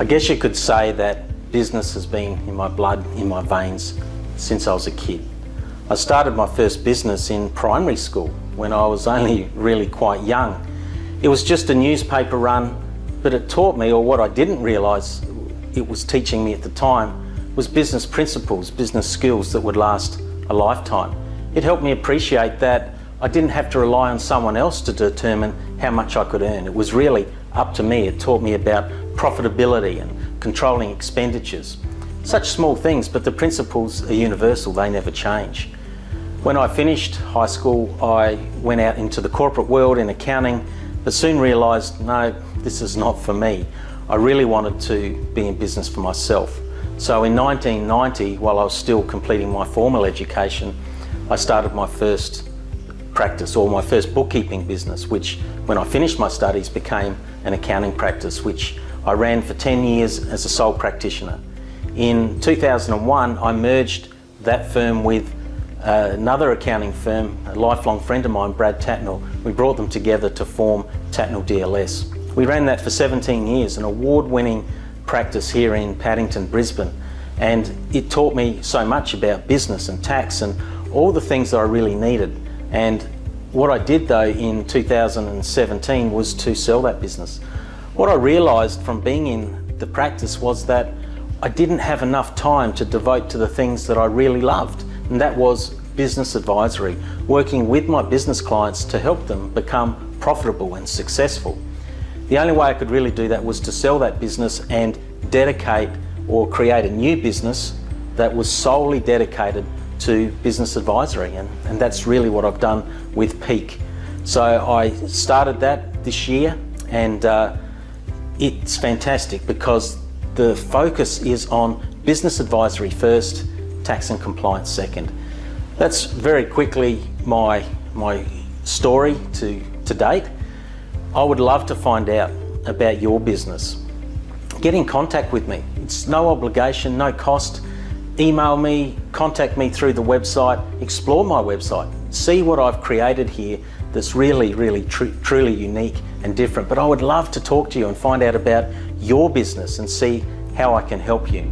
I guess you could say that business has been in my blood, in my veins, since I was a kid. I started my first business in primary school when I was only really quite young. It was just a newspaper run, but it taught me, or what I didn't realise it was teaching me at the time, was business principles, business skills that would last a lifetime. It helped me appreciate that I didn't have to rely on someone else to determine how much I could earn. It was really up to me. It taught me about profitability and controlling expenditures. Such small things, but the principles are universal, they never change. When I finished high school, I went out into the corporate world in accounting, but soon realised, no, this is not for me. I really wanted to be in business for myself. So in 1990, while I was still completing my formal education, I started my first practice, or my first bookkeeping business, which when I finished my studies became an accounting practice, which I ran for 10 years as a sole practitioner. In 2001, I merged that firm with another accounting firm, a lifelong friend of mine, Brad Tatnell. We brought them together to form Tatnell DLS. We ran that for 17 years, an award-winning practice here in Paddington, Brisbane, and it taught me so much about business and tax and all the things that I really needed. And what I did though in 2017 was to sell that business. What I realised from being in the practice was that I didn't have enough time to devote to the things that I really loved, and that was business advisory, working with my business clients to help them become profitable and successful. The only way I could really do that was to sell that business and dedicate or create a new business that was solely dedicated to business advisory, and that's really what I've done with Peak. So I started that this year, and it's fantastic because the focus is on business advisory first, tax and compliance second. That's very quickly my story to date. I would love to find out about your business. Get in contact with me. It's no obligation, no cost. Email me, contact me through the website, explore my website, see what I've created here that's really, truly unique and different. But I would love to talk to you and find out about your business and see how I can help you.